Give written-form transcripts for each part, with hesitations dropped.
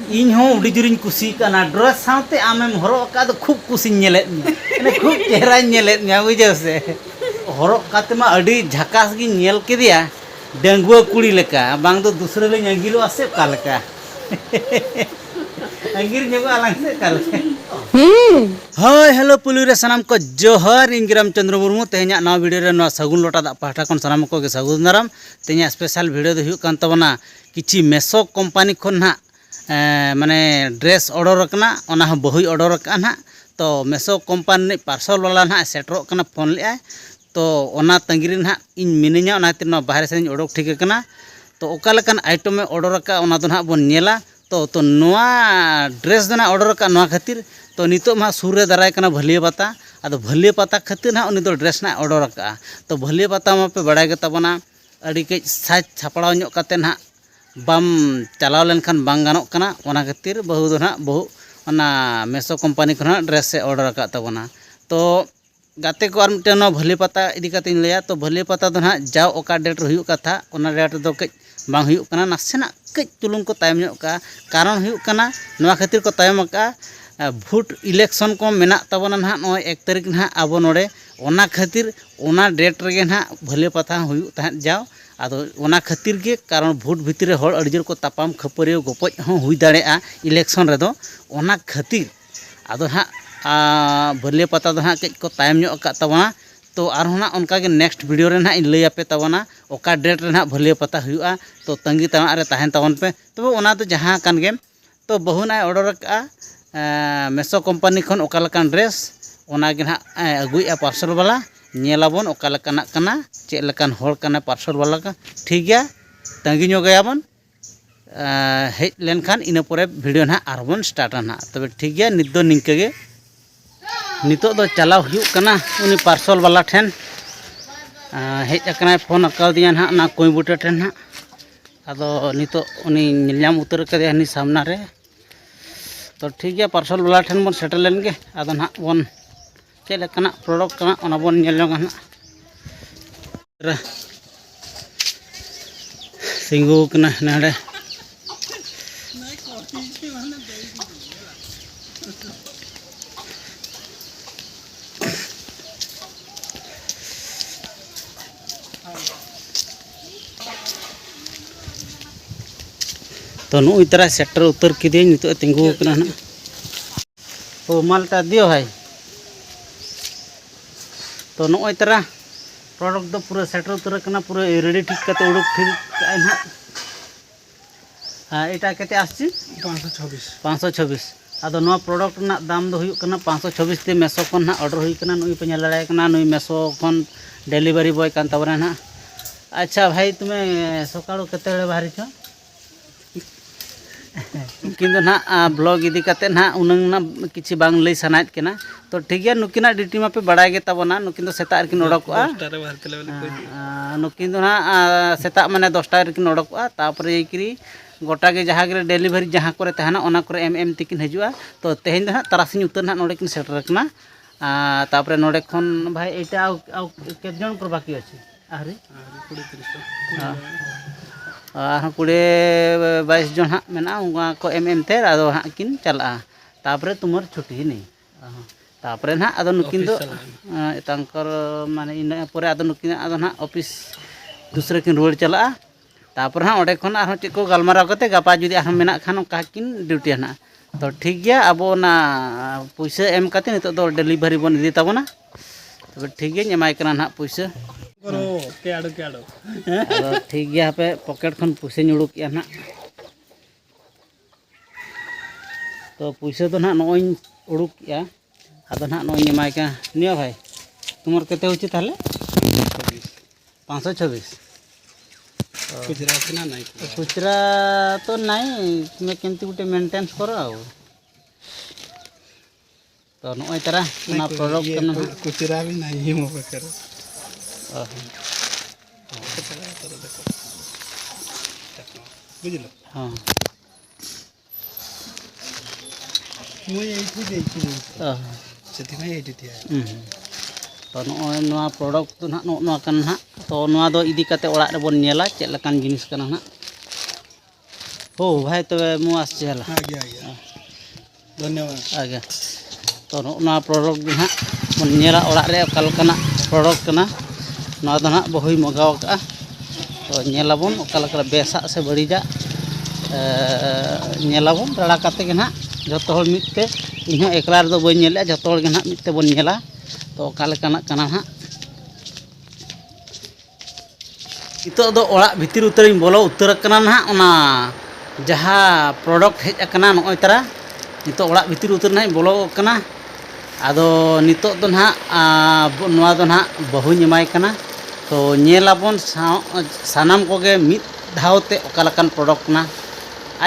इन हो उड़ी जुरिन कुसी कना ड्रेस साथे आमेम हरक का खूब कुसी नेलेत मे खूब चेहरा नेलेत मे बुझे से हरक काते मा अडी झकास गी नेल केदिया डेंगुआ कुड़ी लेका बांग दो दूसरे ले अंगिलो आसे का लेका अंगिर नेगो आलांग से का लेका हाय हेलो पुलिरे सनाम को जोहर इंग्राम चंद्र मुर्मू तेहना नवा वीडियो रे नवा सगुन लोटा दा पाठा कोन सनाम को के सगुन दाराम तेहना स्पेशल वीडियो दो हुयु कान तबना किछि मेसो कंपनी खोन ना माने ड्रेस ऑर्डर करना ओना बहुई ऑर्डर करना तो मेसो कंपनी पार्सल वाला ना सेटरो करना फोन ले तो ओना तंगिरी ना इन मिनिया ओना तिर ना बाहर से ओडोक ठीक करना तो ओका लेकान आइटम में ऑर्डर का ओना दो ना बन नेला तो नोआ ड्रेस दना ऑर्डर का नोआ खातिर तो नितो मा सूर्य दाराय कना भलिया पाता अदो भलिया पाता खातिर ना उनी दो ड्रेस ना ऑर्डर का तो भलिया पाता मा पे बड़ाय गे तबना अड़ी के साज छापड़ाव ᱧᱚᱜ काते ना बाम चलाव लेनखान बांग गानोक कना ओना खातिर बहु दो ना बहु ओना मेसो कंपनी खना ड्रेस से ऑर्डर का तबना तो गाते को आर मिटन भले पता इदी काते लया तो भले पता दो ना जाव ओका डेट हुयु कथा ओना डेट दो कई बांग हुयु कना नासेना कई चुलुंग को तायम ᱧᱚᱜ का कारण हुयु कना नवा खातिर को तायम का भोट इलेक्शन को मेना तबना ना नो 1 तारीख ना आबो नोडे ओना खातिर ओना डेट रेगे ना भले पता हुयु तहन जाव आदो ओना खातिर के कारण भोट भितर हर अड़जर को तापाम खपरियो गोपज हो हुई दाड़ेआ इलेक्शन रेदो ओना खातिर आदो हा भले पता दो हाँ कई को तायम ᱧᱚᱜ का तबना तो आरहों ना उनका के नेक्स्ट वीडियो रे ना इन लई आपे तबना ओका डेट रे ना भले पता हुआ तो तंगी ताना रे ताहन तबन पे तो ओना तो जहां कान गे तो बहु ना ऑर्डर का मेसो कंपनी खन ओका लकान ड्रेस ओना गे ना अगुइया पार्सल वाला नेलाबन ओका लकाना कना चे लकान होड़ कना पार्सल वाला का ठीक गया तंगी ᱧᱚᱜ गयाबन हेज लेनखान इन परे वीडियो ना आरबन स्टार्ट ना तबे ठीक गया नित दो निंके गे नितो दो चलाव हुयु कना उनी पार्सल वाला ठेन हेज अकना फोन अकाउ दिया ना ना कोई बुटे ठेन ना अदो नितो उनी निलयाम उतर कदे हनी सामना रे तो ठीक गया पार्सल वाला ठेन बन सेटल लेन गे अदो ना बन चेले कना प्रोडक्ट कना ओना बन नेल जोंगा ना सिंगु कना नाडे तो नुई तरह सेक्टर उतर किदे नितो तिंगु कना ना ओ मालटा दियो भाई तो नुई तरह प्रोडक्ट दो पूरा सेक्टर उतर कना पूरा रेडी ठीक कते उडुक ठीक आइ ना एटा कते आछि 526 आदो नो प्रोडक्ट ना दाम दो हुयु कना 526 ते मेसो कोन ना ऑर्डर हुई कना नुई पे लड़ाय कना नुई मेसो कोन डिलीवरी बॉय कान तबरा ना अच्छा भाई तुम्हें सकाळो कते बळे बाहरी छ किंतु ना ब्लॉग इदी कते ना उनंग ना किछि बांग लई सनायत केना तो ठीक गया नुकिना डिटी मा पे बड़ाय गे तबना नुकिन दो सेता रकिन ओडकोआ नुकिन दो ना सेता माने 10 टा रकिन ओडकोआ तापरे एकिरी गोटा गे जहां गे डिलीवरी जहां करे तहना ओना करे एम तिकिन हजुआ तो तेहेन दो ना तरासिन उतर ना नोडे किन सेटर रकना तापरे नोडे खन भाई एटा के जन पर बाकी अछि आरे 20-22 जन हाँ मेना उनका को एम थे आदो हाँ किन चला तापरे तुमर छुट्टी नहीं तापरे ना आदो नुकिन दो तांकर माने इन परे आदो नुकिन आदो ना ऑफिस दूसरे किन रोड चला तापर हाँ ओडे खन आरो चे को गलमाराव कते गपा जुदी आरो मेना खान का किन ड्यूटी ना तो ठीक गया अब ना पैसा एम कते नितो दो डिलीवरी बन इदी तबना तबे ठीक गया एमाय कना ना पैसा करो के आडो ठीक गया पे पॉकेट खन पैसे उड़ुक या ना तो पैसे तो ना नोई उड़ुक या आदो ना नोई एमाय का नियो भाई तुमर कते होची ताले 526 खुचरा ना नहीं खुचरा तो नहीं तुम्हें केमती गुटे मेंटेनेंस करो आ तो नोई तरह ना प्रोडक्ट करना खुचरा भी नहीं मो कर बुझलो हां मु एठी देखि सेति भाई एठी दिया तो नोआ प्रोडक्ट तो ना नोआ कन ना तो नोआ दो इदी कते ओड़ा रे बोन नेला चेक लकान जिनिस कना ना हो भाई तो मु आसचेला आगे आगे धन्यवाद आगे तो ना प्रोडक्ट भी हाँ मन नेला ओड़ा रे ओकालकना प्रोडक्ट कना ना तो ना बहुई मगाव का तो नेलाबन ओकालकना बेसा से बड़ीजा नेलाबन रड़ा काते के ना जतो हर मिटते इन्हों एकला रे दो बई नेला जतो हर के ना मिटते बन नेला तो ओकालकना कना हाँ इतो दो ओड़ा भितिर उतर बोलो उतर कना ना ओना जहाँ प्रोडक्ट हेज अकना नोय तरा नितो ओड़ा भितिर उतर ना बोलो कना आदो नितो दो ना नोआ दो ना बहु एमाय कना तो नेलाबन सानाम कोगे मिद धावते ओकालकन प्रोडक्ट ना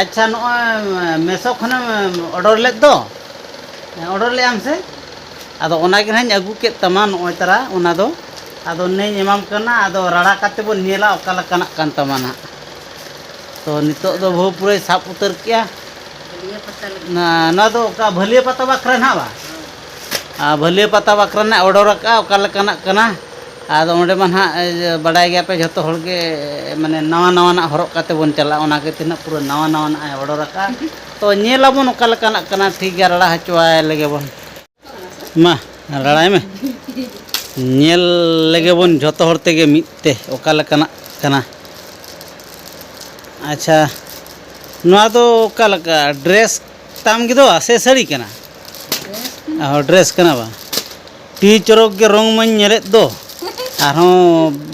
अच्छा नोय मेसो खने ऑर्डर लेद दो ऑर्डर ले हमसे आदो ओना के हन अगु के तमा नोय तरा ओना दो आदो नहीं एमाम कना आदो रड़ा काते बो नेला ओकालकना कान तमा ना तो नितो दो बहु पूरे साफ उतर किया ना दो का भलिया पता बाखरा ना बा भलिया पता बाखरा ना ऑर्डर का ओकालकना कना आदो ओंडे मन हा बडाय गया पे जतो हर के माने नवा नवा ना हरक काते बन चला ओना के तिना पूरा नवा नवा ना ऑर्डर का तो नेलाबन ओकालकना कना ठीक गया रड़ा हचवाय लगे बन मा रड़ाय में नेल लगे बन जतो हर तेगे मिते ओकालकना कना अच्छा नोआ दो ओकालका ड्रेस ताम गिदो से साड़ी कना ड्रेस कना बा टी चरक के रंग मन नेलेत दो आरो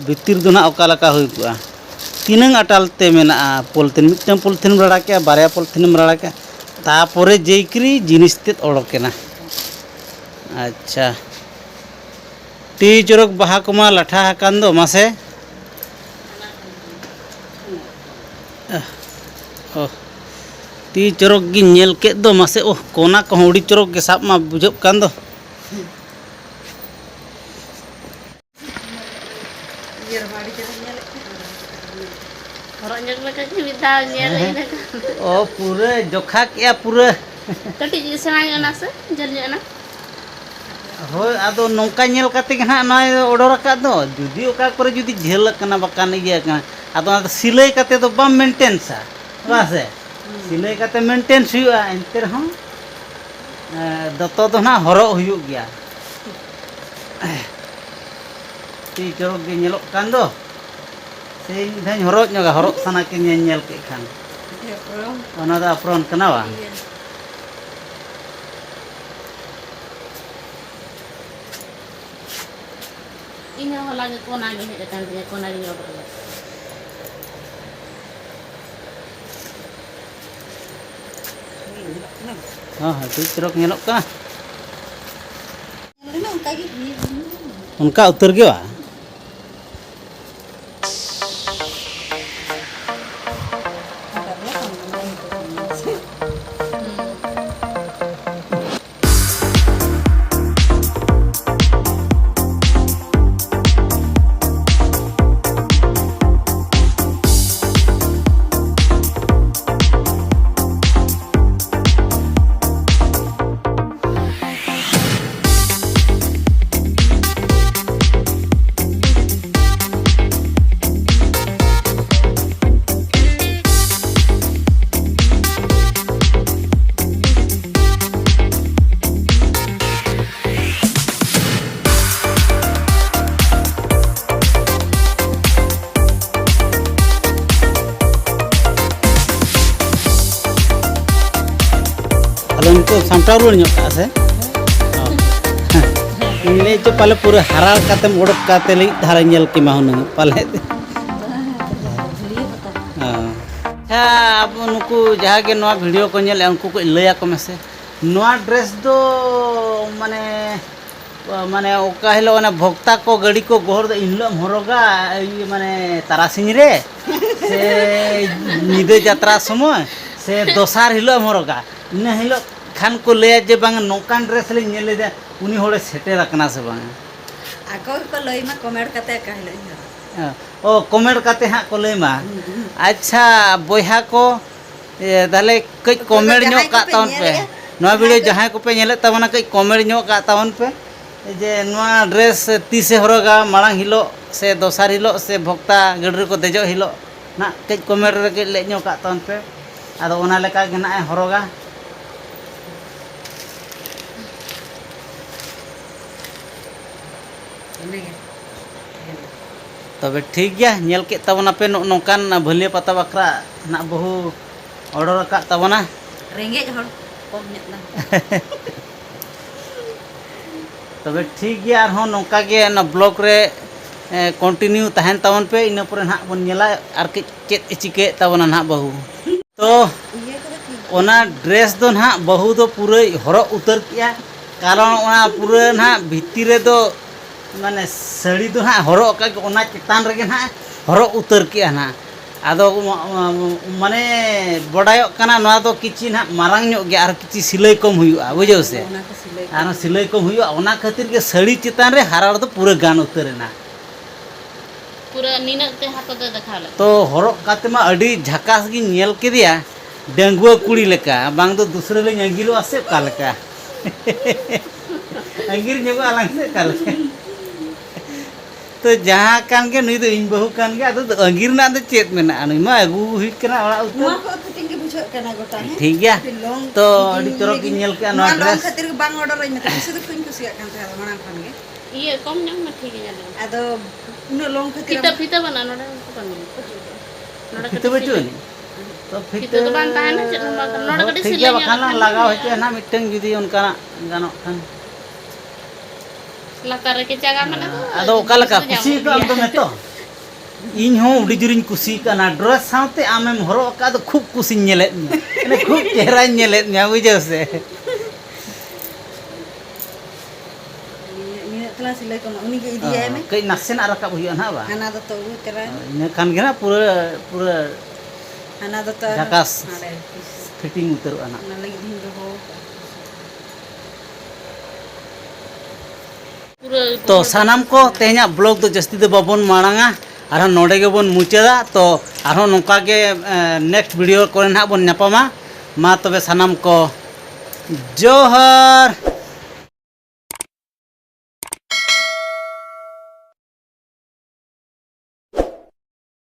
भितिर दो ना ओकालका हुई कुआ तीनंग अटालते मेना पॉलिथिन मिटन पॉलिथिन रड़ा के बारया पॉलिथिन रड़ा के तापरे जेकरी जिनिस तेत ओडोकेना अच्छा टी चरक बाहा कुमा लाठा हकान दो मासे ती चरक गी नेल के दो मासे ओह कोना को उड़ी चरक के साब मा बुझब कान दो ओ पूरे जोखा के पूरे कटी जी सेना ना से जल ना हो आदो नौका नेल काते के ना नय ऑर्डर का दो जुदी ओका करे जुदी झेल कना बकान इया कना आदो सिलाई काते तो बम मेंटेनेंस बासे सिलाई काते मेंटेनेंस हुआ एंते रहो दतो तो ना हरो हुयु गया ती चरक गे नेलो कान दो से धान हरो सना के नेल के खान ओना दा अप्रोन कना बा इना वाला के कोना के हेड कान दे कोना रे ऑर्डर हाँ हाँ ती चरक नेलो का उनका उतर गया उनको सामटाव रुआड़ ᱧᱚᱜ से इनले जो पाले पूरे हरा काते उड़क काते लई धारा नेल के माहुन पाले अब उनको जहाँ के नवा वीडियो को नेल उनको को लया को में से नवा ड्रेस दो माने माने ओका हिलो ना भक्ता को गाड़ी को गोहर दो इनलो हरोगा माने तारासिंह रे से निदे यात्रा समय से दोसार हिलो हरोगा इन हिलो खान को ले जे बांग नौकान ड्रेस ले नेले दे उनी होड़े सेटेर रखना से बांग आकोर को लई मा कमेंट कते कहले ओ कमेंट काते हाँ को लई मा अच्छा बोहा को दाले कई कमेंट ᱧᱚᱜ का तावन पे नवा वीडियो जहां को पे नेले तबना कई कमेंट ᱧᱚᱜ का तावन पे जे नवा ड्रेस तीसे हरोगा मांग हिलो से दोसार हिलो से भक्ता गडरे को देजो हिलो ना कई कमेंट रे ले ᱧᱚᱜ का तावन पे ᱟᱫᱚ ᱚᱱᱟ ᱞᱮᱠᱟ ᱜᱮ ᱱᱟᱜ ᱮ ᱦᱚᱨᱚᱜᱟ ᱤᱱᱟᱹᱜᱮ तबे ठीक गया नेल के तबना पे नौकान भलिया पता बकरा ना बहु ऑर्डर का तबना रेंगेज हर कम nyet lah तबे ठीक गया आर हों नौका के ना ब्लॉग रे कंटिन्यू तहन तबन पे इन पर ना बन नेला आर के चेत चिके तबना ना बहु तो iya ko ठीक ओना ड्रेस दो ना बहु दो पूरे हरो उतर किया कारण ओना पूरे ना भितर रे दो माने साड़ी दो हाँ हरो का ओना चितान रे ना हरो उतर किया ना आदो माने बड़ायो कना नोआ दो किछि ना मारांग ᱧᱚᱜ गे आर किछि सिलाई कम हुयुआ बुझो से ona ko silai आर सिलाई कम हुयुआ ओना खातिर के साड़ी चितान रे हाराड़ दो पूरे गान उतरेना पूरा नीनक ते हाथ दे देखाले तो हरो काते मा अडी झकास गी नेल केदिया डेंगुआ कुड़ी लेका बांग दो दूसरे ले अंगिलो आसे का लेका अंगिर ᱧᱚᱜ आलांग से का लेका तो जहाँ कान के नुई दो इन बहु कान के आदो अंगिर ना दो चेत में ना नुई मा अगु हुई कना ओड़ा उतर नोआ को फिटिंग के बुझो kana gota he ठीक गया long तो अडी चोरक की नेल के नोआ long dress khatir bang order aja mata bisu kuing kusiak kan teh manang kan ge ये कम ᱧᱚᱜ में ठीक है ado uno long khatir फिता फिता बना नोडे को बन नोडे कितो बचो नी तो फिता तो बान ताहे ना चेत नोडे कटी ठीक गया बखान लांग लगाव होचे ना मिटंग जुदी उनका गानो खान लातार के जगह में ना आदो ओका लका खुशी को हम तो में तो इन हो उडी जुरिन खुशी कना ड्रेस साथे आमेम हरो का तो खूब खुशी नेले ने खूब चेहरा नेले न्या बुझो से ini telah silai ko uni ke idi ay me कई नसेन रकाब हुई ना बा ana do to kera इन खान के ना पूरा पूरा ana do to झकास ade फिटिंग उतर आना ana lagi din do ho पूरा तो सानाम को तेहना ब्लॉग तो जस्ती तो बाबन मांगा और नोडे के बन मुचादा तो और नौका के नेक्स्ट वीडियो को ना बन नापामा मा तबे सानाम को जोहर।